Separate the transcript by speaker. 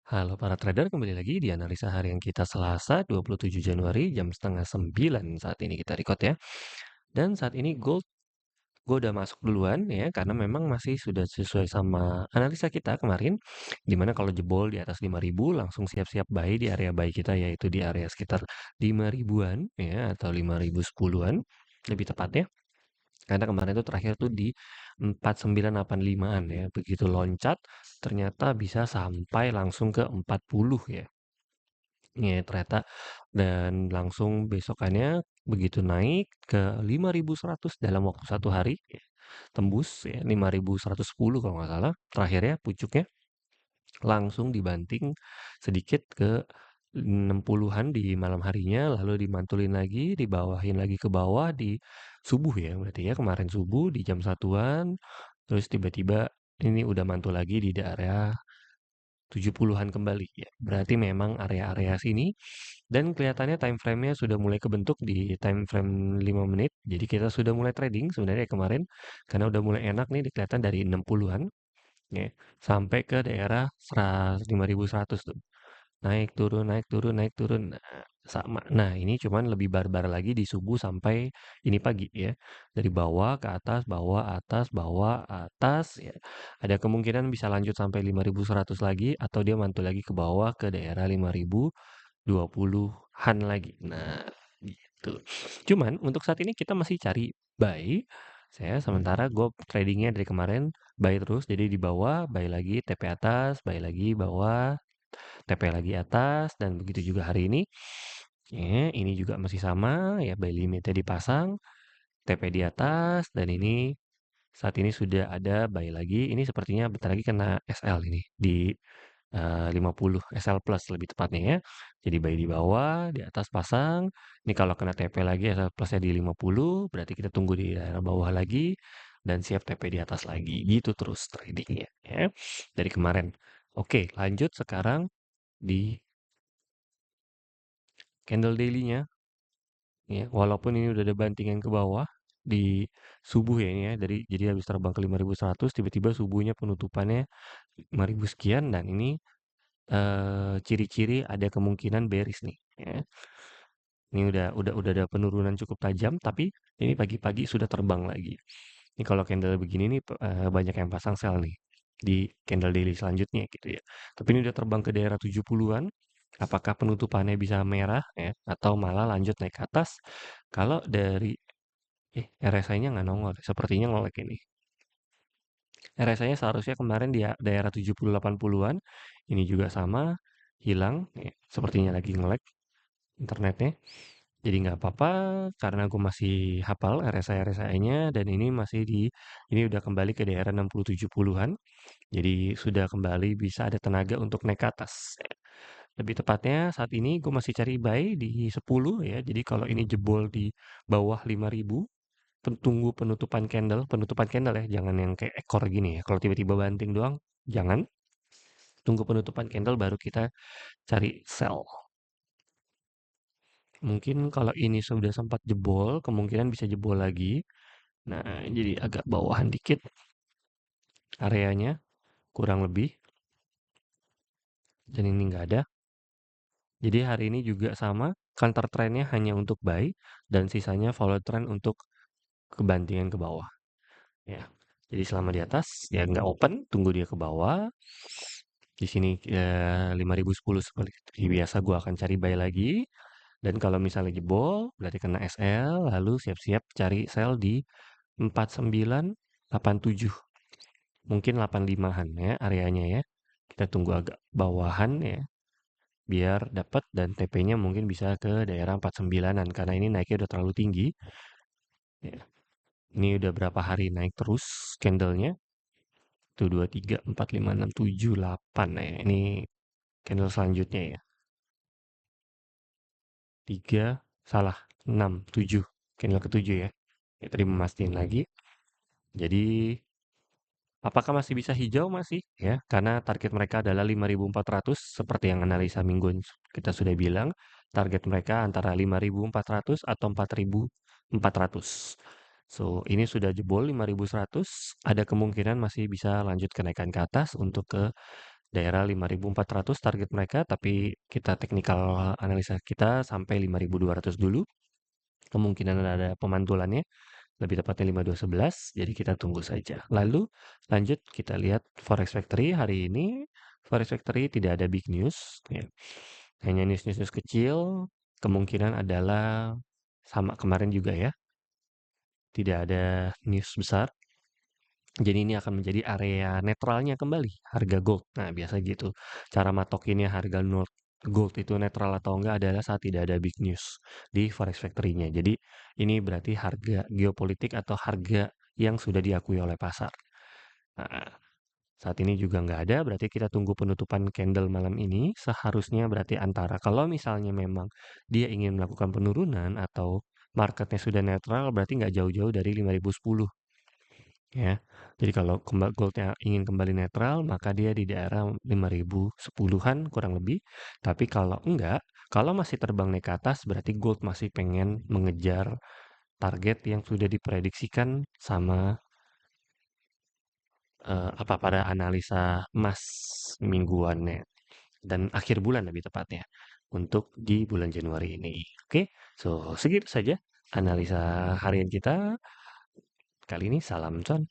Speaker 1: Halo para trader, kembali lagi di analisa harian kita Selasa 27 Januari jam setengah 9 saat ini kita record ya. Dan saat ini gold gue udah masuk duluan ya karena memang masih sudah sesuai sama analisa kita kemarin, dimana kalau jebol di atas 5.000 langsung siap-siap buy di area buy kita, yaitu di area sekitar 5.000-an ya, atau 5.010-an lebih tepatnya. Karena kemarin itu terakhir tuh di 4985-an ya. Begitu loncat ternyata bisa sampai langsung ke 40 ya. Ya, ternyata dan langsung besokannya begitu naik ke 5.100 dalam waktu satu hari ya, tembus ya 5.110 kalau nggak salah terakhir ya pucuknya, langsung dibanting sedikit ke 60-an di malam harinya, lalu dimantulin lagi, dibawahin lagi ke bawah di subuh ya berarti ya, kemarin subuh di jam satuan, terus tiba-tiba ini udah mantul lagi di daerah 70-an kembali ya. Berarti memang area-area sini dan kelihatannya time frame-nya sudah mulai kebentuk di time frame 5 menit. Jadi kita sudah mulai trading sebenarnya kemarin karena udah mulai enak nih, kelihatan dari 60-an ya sampai ke daerah 5.100 tuh. Naik turun, naik turun, naik turun. Nah, sama. Nah, ini cuman lebih barbar lagi di subuh sampai ini pagi ya. Dari bawah ke atas, bawah, atas ya. Ada kemungkinan bisa lanjut sampai 5.100 lagi atau dia mantul lagi ke bawah ke daerah 5.020-an lagi. Nah, gitu. Cuman untuk saat ini kita masih cari buy. Saya sementara gue tradingnya dari kemarin buy terus, jadi di bawah buy lagi, TP atas, buy lagi bawah, TP lagi atas, dan begitu juga hari ini. Ya, ini juga masih sama ya, buy limitnya dipasang, TP di atas, dan ini saat ini sudah ada buy lagi. Ini sepertinya bentar lagi kena SL ini di 50 SL plus lebih tepatnya ya. Jadi buy di bawah, di atas pasang. Ini kalau kena TP lagi SL plusnya di 50, berarti kita tunggu di daerah bawah lagi dan siap TP di atas lagi. Gitu terus tradingnya ya dari kemarin. Oke, lanjut sekarang di candle daily-nya ya, walaupun ini udah ada bantingan ke bawah di subuh ya ini ya, dari jadi habis terbang ke 5.100 tiba-tiba subuhnya penutupannya 5.000 sekian, dan ini ciri-ciri ada kemungkinan bearish nih ya. Ini udah ada penurunan cukup tajam, tapi ini pagi-pagi sudah terbang lagi. Ini kalau candle begini nih banyak yang pasang sell nih di candle daily selanjutnya gitu ya. Tapi ini udah terbang ke daerah 70-an. Apakah penutupannya bisa merah ya atau malah lanjut naik ke atas? Kalau dari RSI-nya nggak nongol, sepertinya nge-lag ini. RSI-nya seharusnya kemarin di daerah 70-80-an. Ini juga sama, hilang ya, sepertinya lagi nge-lag internetnya. Jadi nggak apa-apa karena aku masih hafal RSI-RSI-nya, dan ini masih ini udah kembali ke daerah 60-70-an. Jadi sudah kembali bisa ada tenaga untuk naik ke atas. Lebih tepatnya saat ini gue masih cari buy di 10 ya. Jadi kalau ini jebol di bawah 5.000, tunggu penutupan candle ya, jangan yang kayak ekor gini ya. Kalau tiba-tiba banting doang, jangan. Tunggu penutupan candle baru kita cari sell. Mungkin kalau ini sudah sempat jebol, kemungkinan bisa jebol lagi. Nah, jadi agak bawahan dikit areanya, kurang lebih. Dan ini nggak ada. Jadi hari ini juga sama, counter trendnya hanya untuk buy, dan sisanya follow trend untuk kebantingan ke bawah. Ya, jadi selama di atas ya nggak open, tunggu dia ke bawah. Di sini 5.010 seperti biasa gue akan cari buy lagi. Dan kalau misalnya jebol, berarti kena SL, lalu siap-siap cari sell di 4987. Mungkin 85-an ya areanya ya. Kita tunggu agak bawahan ya, biar dapat, dan TP-nya mungkin bisa ke daerah 49-an karena ini naiknya udah terlalu tinggi. Ya. Ini udah berapa hari naik terus candlenya. Tuh 2, 3, 4, 5, 6, 7, 8. Nah, ini candle selanjutnya ya. 3, salah, 6, 7. Candle ketujuh ya. Ya, tadi memastikan lagi. Jadi apakah masih bisa hijau? Masih ya, karena target mereka adalah 5.400 seperti yang analisa mingguan kita sudah bilang. Target mereka antara 5.400 atau 4.400. So, ini sudah jebol 5.100, ada kemungkinan masih bisa lanjut kenaikan ke atas untuk ke daerah 5.400 target mereka, tapi kita teknikal analisa kita sampai 5.200 dulu. Kemungkinan ada pemantulannya, lebih tepatnya 5.211, jadi kita tunggu saja. Lalu lanjut kita lihat Forex Factory hari ini. Forex Factory tidak ada big news, ya. Hanya news-news kecil. Kemungkinan adalah sama kemarin juga ya, tidak ada news besar. Jadi ini akan menjadi area netralnya kembali harga gold. Nah, biasa gitu. Cara matokinnya harga gold itu netral atau enggak adalah saat tidak ada big news di Forex Factory-nya. Jadi ini berarti harga geopolitik atau harga yang sudah diakui oleh pasar. Nah, saat ini juga nggak ada, berarti kita tunggu penutupan candle malam ini. Seharusnya berarti antara kalau misalnya memang dia ingin melakukan penurunan atau marketnya sudah netral, berarti nggak jauh-jauh dari 5.010 ya. Jadi kalau goldnya ingin kembali netral, maka dia di daerah 5.010-an kurang lebih. Tapi kalau enggak, kalau masih terbang naik ke atas, berarti gold masih pengen mengejar target yang sudah diprediksikan sama apa pada analisa emas mingguannya dan akhir bulan lebih tepatnya untuk di bulan Januari ini. Oke, so segitu saja analisa harian kita kali ini. Salam cuan.